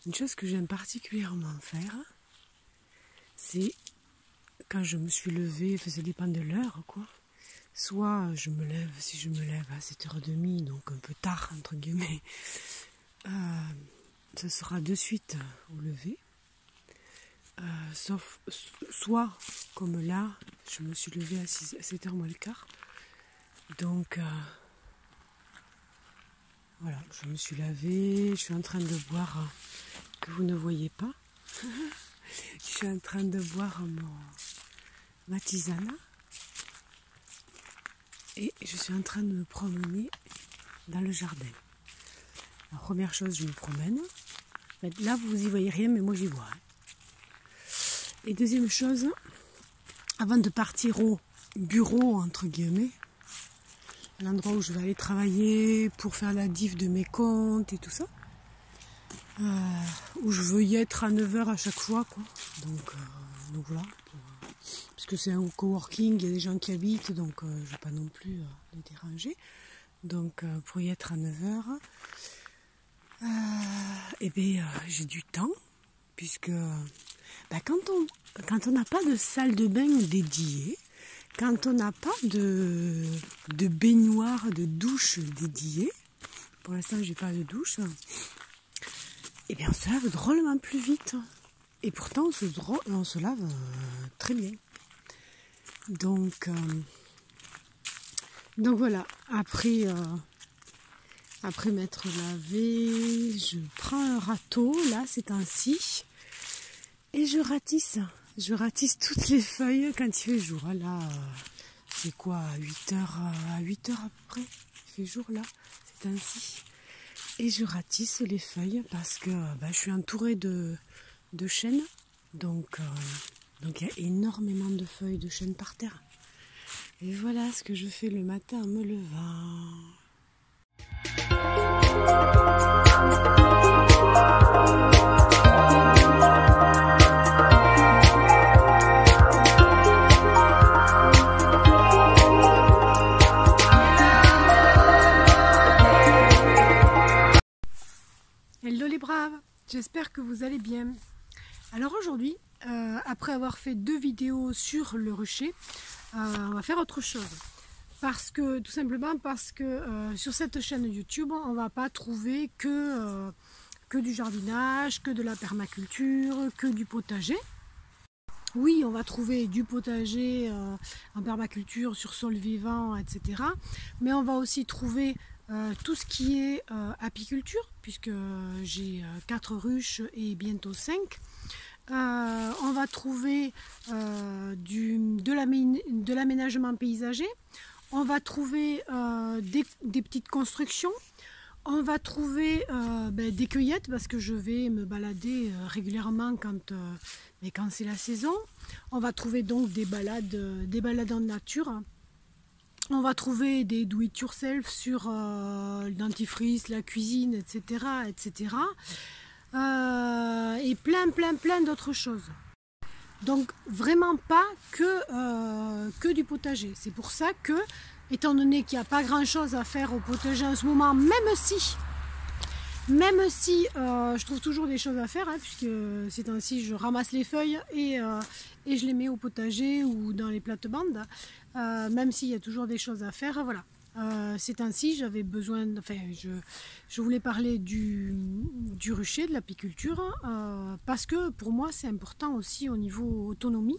Une chose que j'aime particulièrement faire, c'est quand je me suis levée, enfin, ça dépend de l'heure, quoi. Soit je me lève, si je me lève à 7h30, donc un peu tard, entre guillemets, ce sera de suite au lever. Soit, comme là, je me suis levée à 7h moins le quart. Donc, voilà, je me suis lavée, je suis en train de boire, que vous ne voyez pas. Je suis en train de boire ma tisane. Et je suis en train de me promener dans le jardin. La première chose, je me promène. Là, vous y voyez rien, mais moi, j'y vois. Et deuxième chose, avant de partir au bureau, entre guillemets, à l'endroit où je vais aller travailler pour faire la diff de mes comptes et tout ça, où je veux y être à 9h à chaque fois, quoi. Donc voilà. Parce que c'est un coworking, il y a des gens qui habitent, donc je ne vais pas non plus les déranger. Donc pour y être à 9h, j'ai du temps, puisque quand on n'a pas de salle de bain dédiée, quand on n'a pas de baignoire, de douche dédiée, pour l'instant j'ai pas de douche, et bien on se lave drôlement plus vite. Et pourtant on se lave très bien. Donc voilà, après m'être lavé, je prends un râteau, là c'est ainsi, et je ratisse toutes les feuilles quand il fait jour. Là, c'est quoi, à 8h à peu près, il fait jour là, c'est ainsi. Et je ratisse les feuilles parce que je suis entourée de chênes, donc il y a énormément de feuilles de chêne par terre. Et voilà ce que je fais le matin en me levant. Hello les braves, j'espère que vous allez bien. Alors aujourd'hui, après avoir fait 2 vidéos sur le rucher, on va faire autre chose. Tout simplement parce que sur cette chaîne YouTube, on ne va pas trouver que du jardinage, que de la permaculture, que du potager. Oui, on va trouver du potager en permaculture, sur sol vivant, etc. Mais on va aussi trouver tout ce qui est apiculture, puisque j'ai 4 ruches et bientôt 5. On va trouver de l'aménagement paysager. On va trouver des petites constructions. On va trouver des cueillettes, parce que je vais me balader régulièrement quand c'est la saison. On va trouver donc des balades en nature. On va trouver des do it yourself sur le dentifrice, la cuisine, etc. etc. Et plein d'autres choses. Donc vraiment pas que du potager. C'est pour ça que, étant donné qu'il n'y a pas grand chose à faire au potager en ce moment, même si je trouve toujours des choses à faire, puisque ces temps-ci je ramasse les feuilles et je les mets au potager ou dans les plates-bandes, même s'il y a toujours des choses à faire, voilà. Ces temps-ci j'avais besoin, je voulais parler du rucher, de l'apiculture, parce que pour moi c'est important aussi au niveau autonomie,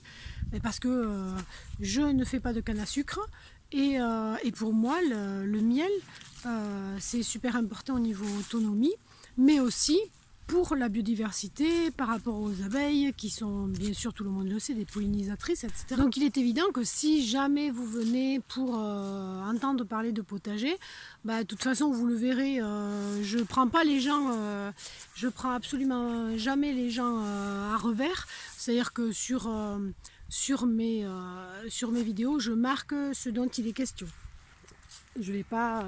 parce que je ne fais pas de canne à sucre, et pour moi le miel c'est super important au niveau autonomie, mais aussi pour la biodiversité, par rapport aux abeilles qui sont, bien sûr, tout le monde le sait, des pollinisatrices, etc. Donc il est évident que si jamais vous venez pour entendre parler de potager, de toute façon vous le verrez, je prends absolument jamais les gens à revers. C'est-à-dire que sur mes vidéos, je marque ce dont il est question. Je vais pas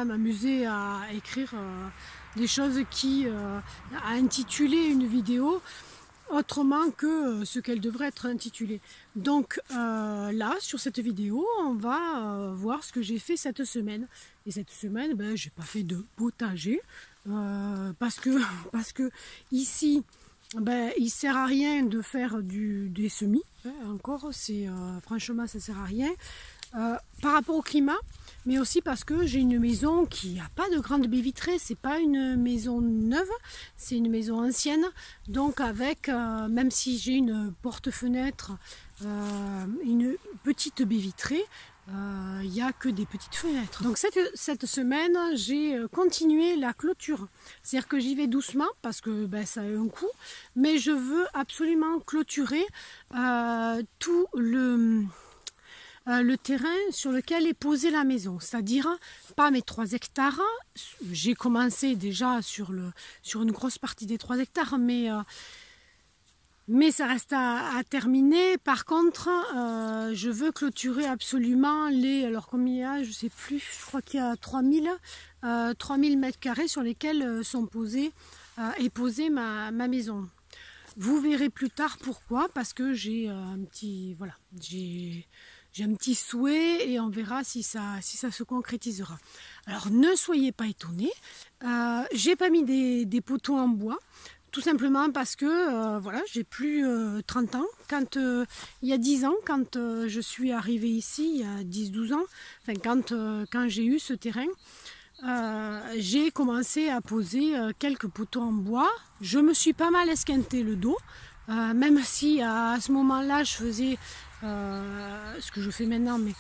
m'amuser à écrire des choses à intituler une vidéo autrement que ce qu'elle devrait être intitulée. Donc là, sur cette vidéo, on va voir ce que j'ai fait cette semaine. Et cette semaine, j'ai pas fait de potager. parce que ici, ben, il ne sert à rien de faire des semis, hein, encore, franchement ça ne sert à rien, par rapport au climat, mais aussi parce que j'ai une maison qui n'a pas de grande baie vitrée, c'est pas une maison neuve, c'est une maison ancienne, donc avec, même si j'ai une porte-fenêtre, une petite baie vitrée, il n'y a que des petites fenêtres. Donc cette semaine, j'ai continué la clôture. C'est-à-dire que j'y vais doucement parce que ben, ça a un coût, mais je veux absolument clôturer tout le terrain sur lequel est posée la maison. C'est-à-dire pas mes 3 hectares. J'ai commencé déjà sur une grosse partie des 3 hectares, mais ça reste à terminer. Par contre, je veux clôturer absolument alors combien il y a, je sais plus, je crois qu'il y a 3000 mètres carrés sur lesquels est posée ma maison. Vous verrez plus tard pourquoi, parce que j'ai un petit souhait et on verra si ça se concrétisera. Alors ne soyez pas étonnés, j'ai pas mis des poteaux en bois. Tout simplement parce que voilà, j'ai plus 30 ans. Il y a 10 ans, quand je suis arrivée ici, il y a 10-12 ans, enfin, quand j'ai eu ce terrain, j'ai commencé à poser quelques poteaux en bois. Je me suis pas mal esquinté le dos, même si à ce moment-là, je faisais ce que je fais maintenant, mais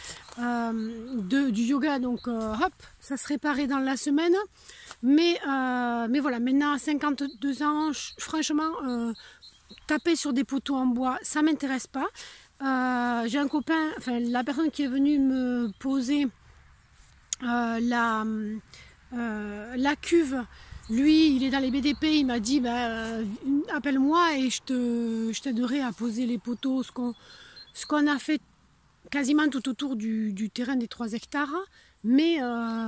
du yoga, donc hop, ça se réparait dans la semaine. Mais voilà, maintenant à 52 ans, franchement, taper sur des poteaux en bois, ça ne m'intéresse pas. J'ai un copain, enfin la personne qui est venue me poser la cuve, lui il est dans les BDP, il m'a dit bah, appelle-moi et je t'aiderai à poser les poteaux, ce qu'on a fait quasiment tout autour du terrain des 3 hectares. Mais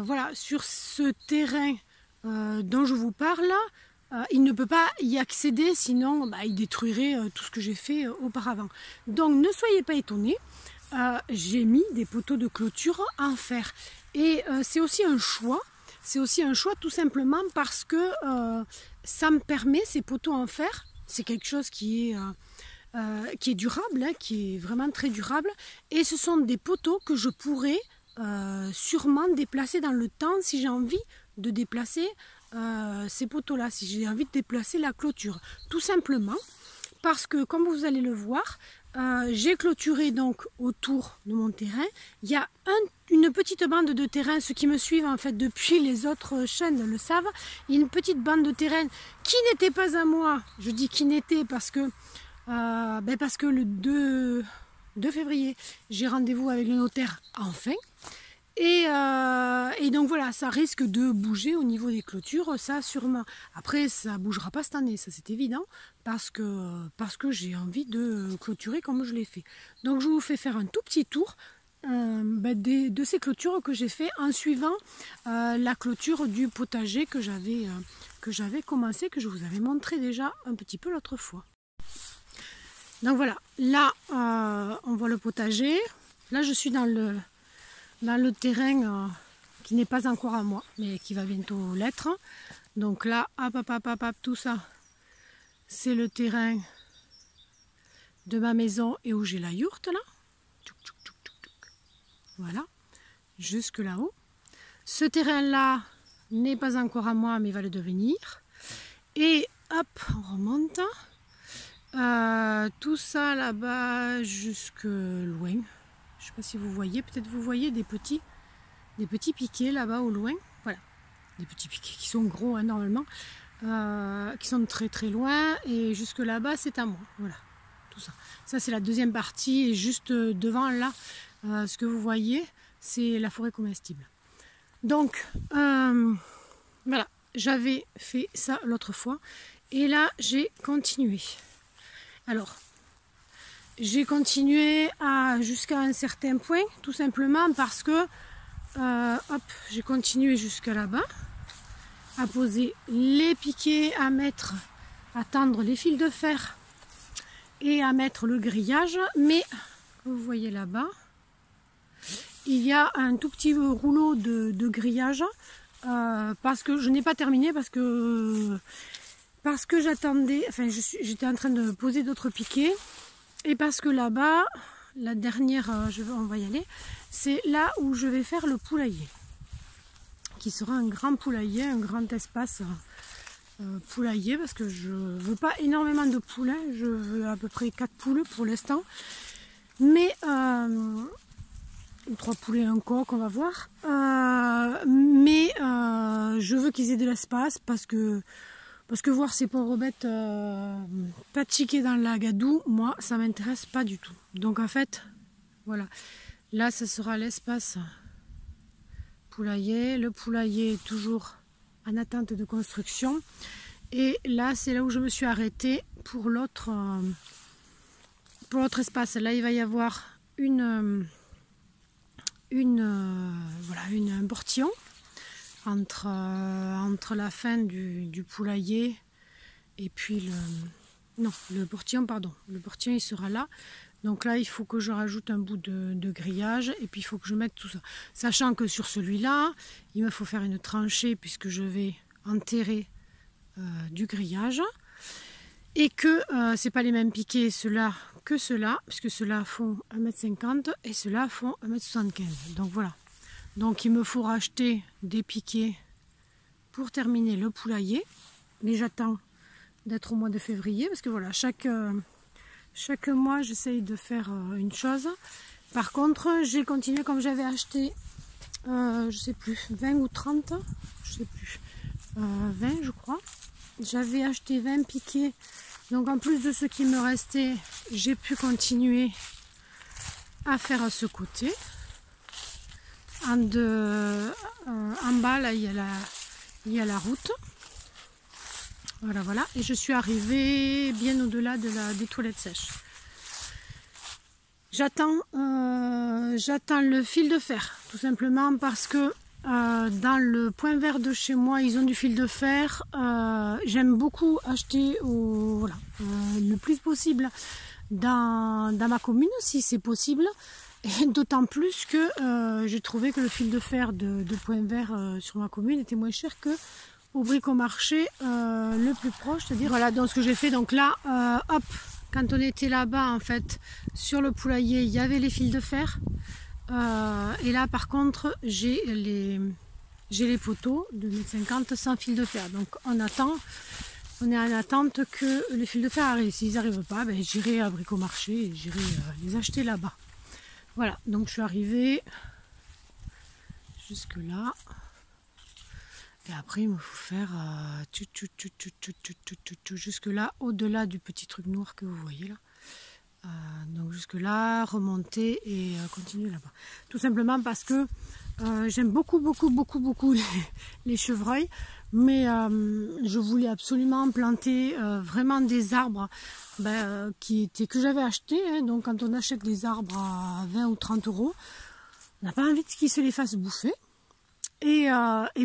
voilà, sur ce terrain dont je vous parle, il ne peut pas y accéder, sinon bah, il détruirait tout ce que j'ai fait auparavant. Donc ne soyez pas étonnés, j'ai mis des poteaux de clôture en fer. Et c'est aussi un choix, tout simplement parce que ça me permet, ces poteaux en fer, c'est quelque chose qui est durable, hein, qui est vraiment très durable, et ce sont des poteaux que je pourrais sûrement déplacer dans le temps si j'ai envie de déplacer ces poteaux-là, si j'ai envie de déplacer la clôture. Tout simplement parce que, comme vous allez le voir, j'ai clôturé donc autour de mon terrain. Il y a une petite bande de terrain, ceux qui me suivent en fait depuis les autres chaînes le savent, il y a une petite bande de terrain qui n'était pas à moi. Je dis qui n'était parce que le 2 février, j'ai rendez-vous avec le notaire enfin. Et donc voilà, ça risque de bouger au niveau des clôtures, ça sûrement. Après, ça ne bougera pas cette année, ça c'est évident, parce que j'ai envie de clôturer comme je l'ai fait. Donc je vous fais faire un tout petit tour de ces clôtures que j'ai fait en suivant la clôture du potager que j'avais commencé, que je vous avais montré déjà un petit peu l'autre fois. Donc voilà, là on voit le potager, là je suis dans le terrain qui n'est pas encore à moi, mais qui va bientôt l'être. Donc là, hop, tout ça, c'est le terrain de ma maison et où j'ai la yourte là. Voilà, jusque là-haut. Ce terrain-là n'est pas encore à moi, mais va le devenir. Et hop, on remonte. Tout ça là-bas jusque loin. Je ne sais pas si vous voyez, peut-être vous voyez des petits piquets là-bas au loin. Voilà, des petits piquets qui sont gros hein, normalement, qui sont très très loin. Et jusque là-bas, c'est à moi. Voilà, tout ça. Ça, c'est la deuxième partie. Et juste devant là, ce que vous voyez, c'est la forêt comestible. Donc, voilà, j'avais fait ça l'autre fois. Et là, j'ai continué. Alors, j'ai continué jusqu'à un certain point, tout simplement parce que j'ai continué jusqu'à là-bas, à poser les piquets, à tendre les fils de fer et à mettre le grillage. Mais, vous voyez là-bas, il y a un tout petit rouleau de grillage parce que je n'ai pas terminé, parce que j'attendais, enfin j'étais en train de poser d'autres piquets, et parce que là-bas, la dernière, on va y aller, c'est là où je vais faire le poulailler, qui sera un grand poulailler, un grand espace poulailler, parce que je veux pas énormément de poulets, je veux à peu près 4 poules pour l'instant, mais 3 poulets et un coq, on va voir, mais je veux qu'ils aient de l'espace, parce que voir ces pauvres bêtes patchiquées dans la gadoue, moi ça m'intéresse pas du tout. Donc en fait, voilà, là ce sera l'espace poulailler. Le poulailler est toujours en attente de construction. Et là c'est là où je me suis arrêtée pour l'autre espace. Là il va y avoir un portillon entre la fin du poulailler et puis le portillon, pardon. Le portillon il sera là. Donc là il faut que je rajoute un bout de grillage, et puis il faut que je mette tout ça. Sachant que sur celui-là, il me faut faire une tranchée puisque je vais enterrer du grillage. Et que c'est pas les mêmes piquets ceux-là que ceux-là, puisque ceux-là font 1,50 m et ceux-là font 1,75 m. Donc voilà. Donc il me faut racheter des piquets pour terminer le poulailler. Mais j'attends d'être au mois de février, parce que voilà, chaque mois j'essaye de faire une chose. Par contre, j'ai continué comme j'avais acheté, je sais plus, 20 ou 30, je sais plus, 20 je crois. J'avais acheté 20 piquets, donc en plus de ce qui me restait, j'ai pu continuer à faire à ce côté. En bas là il y a la route, voilà, et je suis arrivée bien au-delà des toilettes sèches. J'attends le fil de fer, tout simplement parce que dans le point vert de chez moi ils ont du fil de fer. J'aime beaucoup acheter le plus possible dans ma commune si c'est possible. Et d'autant plus que j'ai trouvé que le fil de fer de point vert sur ma commune était moins cher que au bricomarché le plus proche. C'est-à-dire, voilà, donc ce que j'ai fait, donc là, hop, quand on était là-bas, en fait, sur le poulailler, il y avait les fils de fer. Et là, par contre, j'ai les poteaux de 1,50 m sans fil de fer. Donc on est en attente que les fils de fer arrivent. S'ils n'arrivent pas, ben, j'irai à bricomarché et j'irai les acheter là-bas. Voilà, donc je suis arrivée jusque là, et après il me faut faire jusque là, au-delà du petit truc noir que vous voyez là. Donc jusque là, remonter et continuer là-bas. Tout simplement parce que j'aime beaucoup les chevreuils, mais je voulais absolument planter vraiment des arbres que j'avais achetés. Hein. Donc quand on achète des arbres à 20 ou 30 euros, on n'a pas envie qu'ils se les fassent bouffer. Et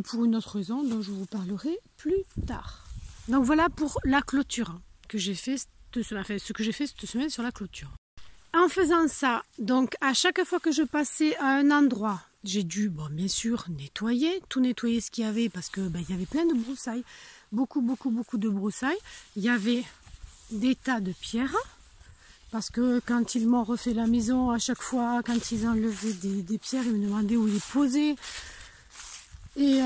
pour une autre raison dont je vous parlerai plus tard. Donc voilà pour la clôture que j'ai fait, ce que j'ai fait cette semaine sur la clôture. En faisant ça, donc à chaque fois que je passais à un endroit, j'ai dû, bien sûr, tout nettoyer ce qu'il y avait, parce que il y avait plein de broussailles, beaucoup de broussailles. Il y avait des tas de pierres, parce que quand ils m'ont refait la maison, à chaque fois, quand ils enlevaient des pierres, ils me demandaient où les poser. Et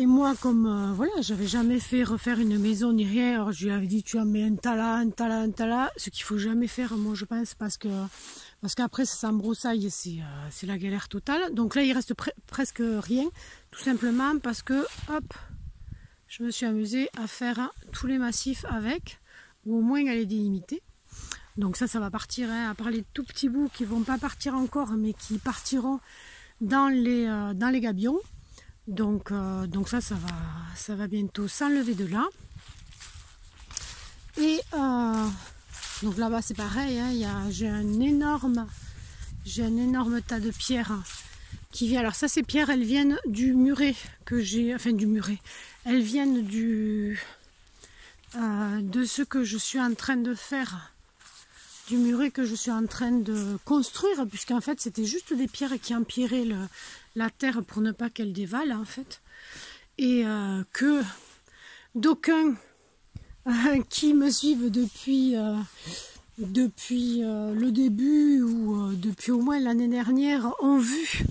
moi, comme voilà, j'avais jamais fait refaire une maison ni rien, alors je lui avais dit tu en mets un tas là, ce qu'il faut jamais faire, moi je pense, parce qu'après ça s'embroussaille et c'est la galère totale. Donc là il reste presque rien, tout simplement parce que hop, je me suis amusée à faire tous les massifs avec, ou au moins à les délimiter. Donc ça va partir, hein, à part les tout petits bouts qui vont pas partir encore, mais qui partiront dans les gabions. Donc ça va bientôt s'enlever de là. Et donc là-bas c'est pareil, hein, j'ai un énorme tas de pierres qui vient. Alors ça, ces pierres, elles viennent du muret que j'ai, enfin du muret. Elles viennent de ce que je suis en train de faire, du muret que je suis en train de construire, puisqu'en fait c'était juste des pierres qui empiraient la terre pour ne pas qu'elle dévale en fait. et que d'aucuns qui me suivent depuis le début ou depuis au moins l'année dernière ont vu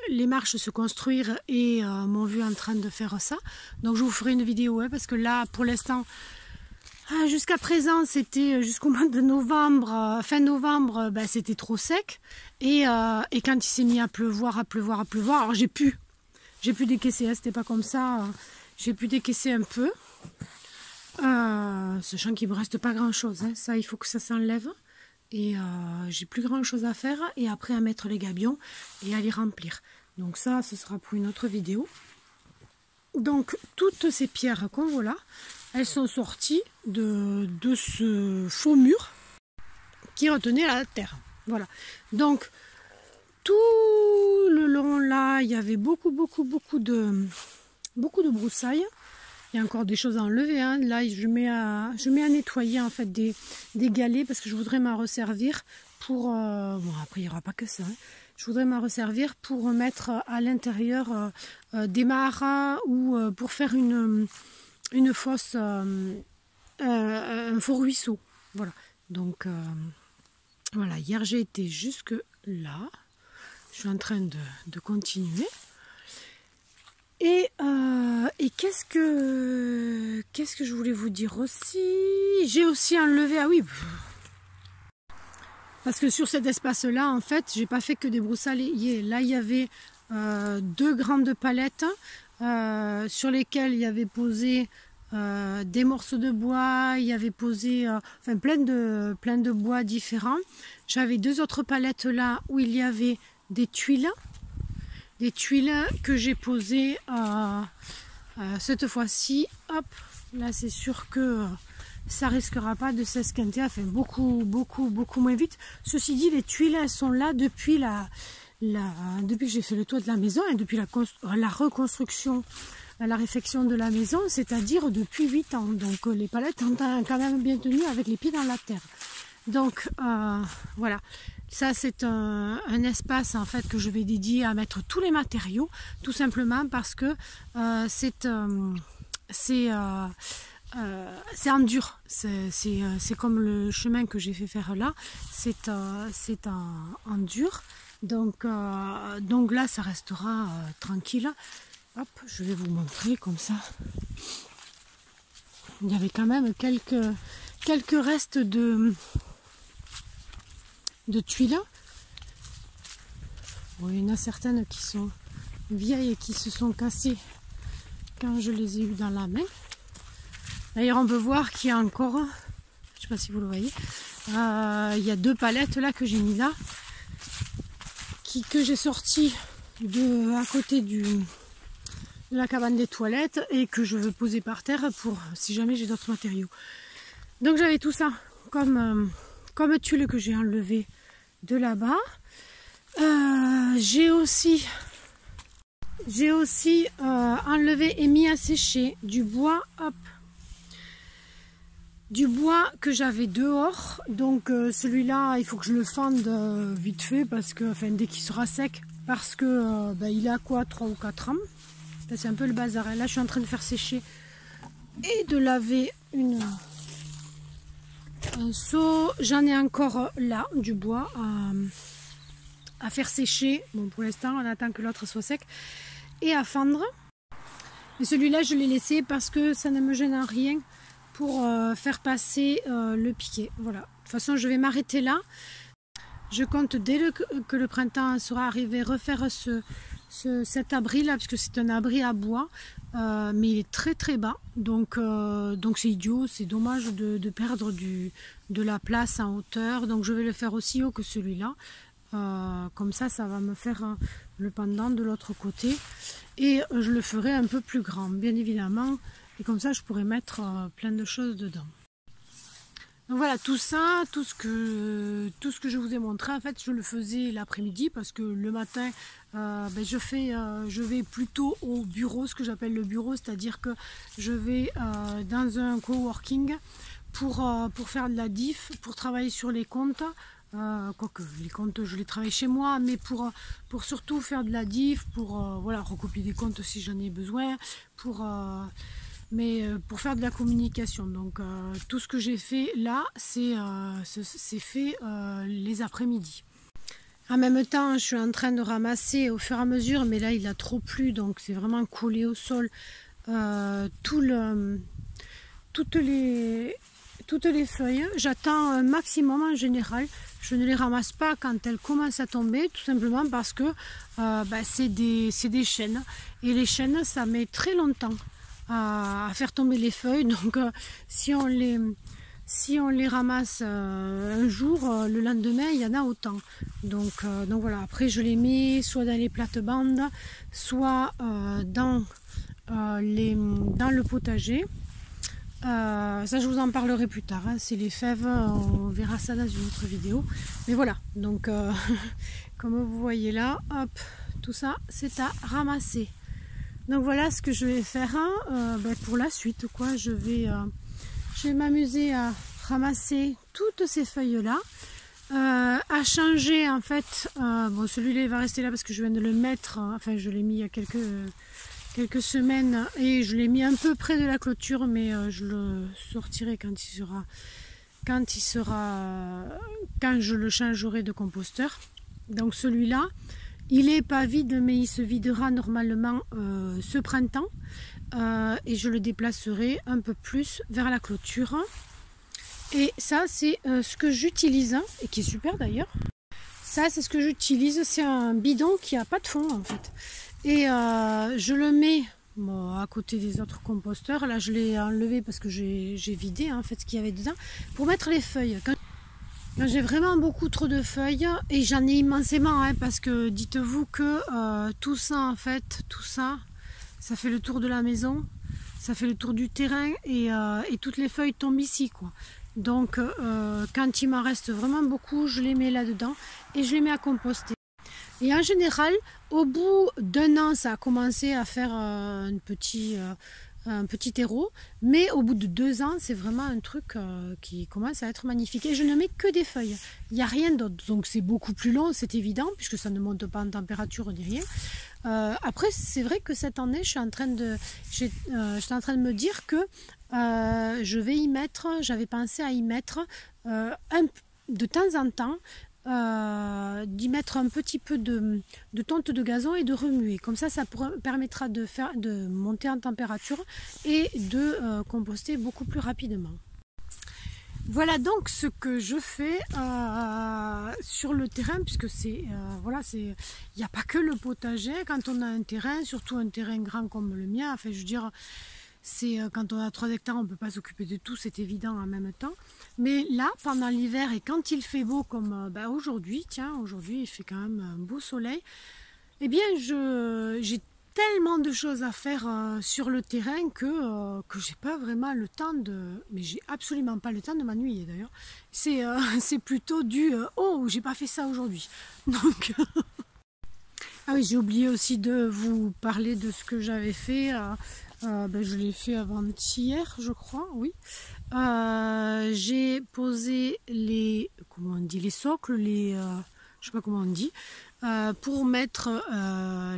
les marches se construire et m'ont vu en train de faire ça. Donc je vous ferai une vidéo parce que là pour l'instant jusqu'à présent c'était jusqu'au mois de novembre, fin novembre, c'était trop sec et quand il s'est mis à pleuvoir, alors j'ai pu décaisser, c'était pas comme ça, j'ai pu décaisser un peu, sachant qu'il me reste pas grand chose, ça il faut que ça s'enlève. Et j'ai plus grand chose à faire et après à mettre les gabions et à les remplir. Donc ça, ce sera pour une autre vidéo. Donc toutes ces pierres qu'on voit là, elles sont sorties de ce faux mur qui retenait la terre. Voilà. Donc tout le long là, il y avait beaucoup de broussailles. Il y a encore des choses à enlever, hein. Là je mets à nettoyer en fait des galets parce que je voudrais m'en resservir pour bon après il n'y aura pas que ça, hein. Je voudrais m'en resservir pour mettre à l'intérieur des maras ou pour faire une fosse, un faux ruisseau, voilà. Donc voilà, hier j'ai été jusque là, je suis en train de continuer. Et qu'est-ce que je voulais vous dire aussi? J'ai aussi enlevé, ah oui, parce que sur cet espace-là, en fait, j'ai pas fait que des broussailles. Là, il y avait 2 grandes palettes sur lesquelles il y avait posé des morceaux de bois, il y avait posé enfin plein de bois différents. J'avais 2 autres palettes là où il y avait des tuiles que j'ai posées cette fois-ci. Hop, là c'est sûr que ça risquera pas de s'esquinter, enfin beaucoup moins vite. Ceci dit, les tuiles elles sont là depuis depuis que j'ai fait le toit de la maison et depuis la reconstruction, la réfection de la maison, c'est-à-dire depuis 8 ans. Donc les palettes ont quand même bien tenu avec les pieds dans la terre. Donc voilà. Ça c'est un espace en fait que je vais dédier à mettre tous les matériaux, tout simplement parce que c'est en dur, c'est comme le chemin que j'ai fait faire là, c'est en dur, donc là ça restera tranquille. Hop, je vais vous montrer comme ça. Il y avait quand même quelques restes de tuiles. Bon, il y en a certaines qui sont vieilles et qui se sont cassées quand je les ai eues dans la main. D'ailleurs on peut voir qu'il y a encore, je ne sais pas si vous le voyez, il y a 2 palettes là que j'ai mis là, que j'ai sorti à côté de la cabane des toilettes et que je veux poser par terre pour si jamais j'ai d'autres matériaux. Donc j'avais tout ça comme tuile que j'ai enlevé de là-bas. J'ai aussi enlevé et mis à sécher du bois, hop, du bois que j'avais dehors. Donc celui-là, il faut que je le fende vite fait parce que, enfin, dès qu'il sera sec, parce que il a quoi, 3 ou 4 ans. C'est un peu le bazar. Et là, je suis en train de faire sécher et de laver un seau. J'en ai encore là du bois à faire sécher. Bon, pour l'instant, on attend que l'autre soit sec et à fendre. Et celui-là, je l'ai laissé parce que ça ne me gêne en rien pour faire passer le piquet. Voilà. De toute façon, je vais m'arrêter là. Je compte dès que le printemps sera arrivé refaire cet abri là, parce que c'est un abri à bois, mais il est très bas, donc c'est idiot, c'est dommage de perdre de la place en hauteur. Donc je vais le faire aussi haut que celui-là, comme ça va me faire le pendant de l'autre côté, et je le ferai un peu plus grand bien évidemment, et comme ça je pourrai mettre plein de choses dedans. Donc voilà, tout ça, tout ce que je vous ai montré, en fait, je le faisais l'après-midi parce que le matin, je vais plutôt au bureau, ce que j'appelle le bureau, c'est-à-dire que je vais dans un coworking pour faire de la diff, pour travailler sur les comptes, quoique les comptes je les travaille chez moi, mais pour surtout faire de la diff, pour voilà, recopier des comptes si j'en ai besoin, mais pour faire de la communication. Donc tout ce que j'ai fait là, c'est fait les après-midi. En même temps, je suis en train de ramasser au fur et à mesure, mais là il a trop plu, donc c'est vraiment collé au sol toutes les feuilles. J'attends un maximum en général. Je ne les ramasse pas quand elles commencent à tomber, tout simplement parce que c'est des chênes. Et les chênes, ça met très longtemps à faire tomber les feuilles. Donc si on les ramasse un jour, le lendemain, il y en a autant. Donc voilà, après je les mets soit dans les plates-bandes, soit dans le potager. Ça je vous en parlerai plus tard, hein. C'est les fèves, on verra ça dans une autre vidéo. Mais voilà, donc comme vous voyez là, hop, tout ça c'est à ramasser. Donc voilà ce que je vais faire pour la suite, quoi. Je vais m'amuser à ramasser toutes ces feuilles là, à changer en fait. Bon, celui-là il va rester là parce que je viens de le mettre, enfin je l'ai mis il y a quelques semaines et je l'ai mis un peu près de la clôture, mais je le sortirai quand je le changerai de composteur. Donc celui-là, il est pas vide, mais il se videra normalement ce printemps, et je le déplacerai un peu plus vers la clôture. Et ça c'est ce que j'utilise, et qui est super d'ailleurs. Ça c'est ce que j'utilise, c'est un bidon qui a pas de fond en fait. Et je le mets à côté des autres composteurs. Là je l'ai enlevé parce que j'ai vidé en fait ce qu'il y avait dedans pour mettre les feuilles. Quand j'ai vraiment beaucoup trop de feuilles, et j'en ai immensément, hein, parce que dites-vous que tout ça en fait, ça fait le tour de la maison, ça fait le tour du terrain, et toutes les feuilles tombent ici, quoi. Donc quand il m'en reste vraiment beaucoup, je les mets là-dedans et je les mets à composter. Et en général, au bout d'un an, ça a commencé à faire un petit terreau. Mais au bout de 2 ans, c'est vraiment un truc qui commence à être magnifique. Et je ne mets que des feuilles. Il n'y a rien d'autre. Donc c'est beaucoup plus long, c'est évident, puisque ça ne monte pas en température ni rien. Après, c'est vrai que cette année, j'étais en train de me dire que j'avais pensé à y mettre de temps en temps, d'y mettre un petit peu de tonte de gazon et de remuer. Comme ça permettra de monter en température et de composter beaucoup plus rapidement. Voilà donc ce que je fais sur le terrain, puisque il n'y a pas que le potager. Quand on a un terrain, surtout un terrain grand comme le mien, enfin je veux dire, quand on a 3 hectares, on ne peut pas s'occuper de tout, c'est évident en même temps. Mais là, pendant l'hiver, et quand il fait beau comme aujourd'hui, aujourd'hui il fait quand même un beau soleil, eh bien j'ai tellement de choses à faire sur le terrain que j'ai pas vraiment le temps mais j'ai absolument pas le temps de m'ennuyer d'ailleurs. C'est plutôt oh, j'ai pas fait ça aujourd'hui. Donc ah oui, j'ai oublié aussi de vous parler de ce que j'avais fait. Je l'ai fait avant-hier, je crois, oui. J'ai posé les socles, je sais pas comment on dit, pour mettre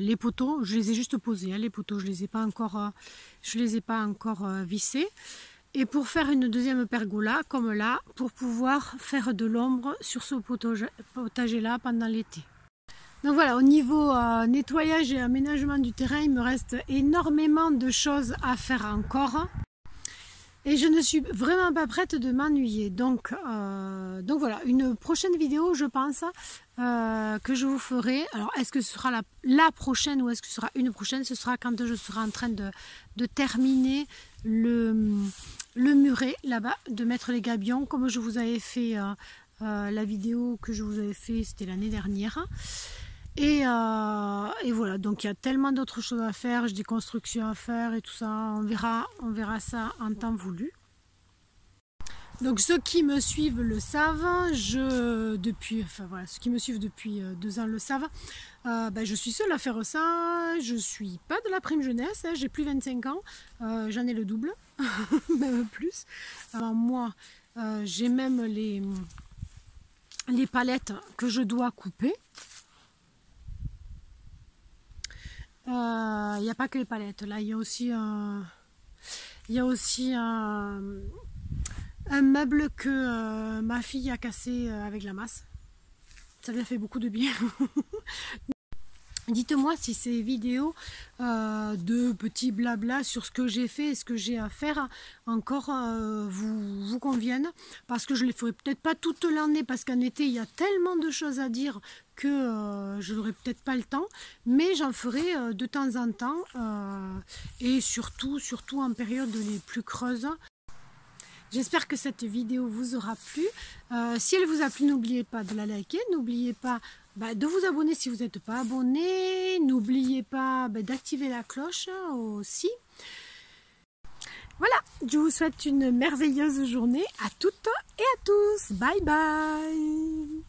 les poteaux. Je les ai juste posés, hein, les poteaux, je les ai pas encore vissés. Et pour faire une deuxième pergola, comme là, pour pouvoir faire de l'ombre sur ce potager là pendant l'été. Donc voilà, au niveau nettoyage et aménagement du terrain, il me reste énormément de choses à faire encore. Et je ne suis vraiment pas prête de m'ennuyer. Donc voilà, une prochaine vidéo, je pense, que je vous ferai. Alors, est-ce que ce sera la prochaine ou est-ce que ce sera une prochaine? Ce sera quand je serai en train de terminer le muret là-bas, de mettre les gabions, comme je vous avais fait la vidéo que je vous avais fait, c'était l'année dernière. Et voilà, donc il y a tellement d'autres choses à faire, j'ai des constructions à faire et tout ça, on verra ça en temps voulu. Donc ceux qui me suivent le savent, ceux qui me suivent depuis 2 ans le savent, je suis seule à faire ça, je suis pas de la prime jeunesse, hein, j'ai plus 25 ans, j'en ai le double, même plus. Moi, j'ai même les palettes que je dois couper. Il n'y a pas que les palettes, là il y a aussi un meuble que ma fille a cassé avec la masse. Ça lui a fait beaucoup de bien. Dites-moi si ces vidéos de petits blabla sur ce que j'ai fait et ce que j'ai à faire encore vous conviennent. Parce que je ne les ferai peut-être pas toute l'année, parce qu'en été il y a tellement de choses à dire que je n'aurai peut-être pas le temps. Mais j'en ferai de temps en temps et surtout en période les plus creuses. J'espère que cette vidéo vous aura plu. Si elle vous a plu, n'oubliez pas de la liker. N'oubliez pas de vous abonner si vous n'êtes pas abonné. N'oubliez pas d'activer la cloche aussi. Voilà, je vous souhaite une merveilleuse journée à toutes et à tous. Bye bye.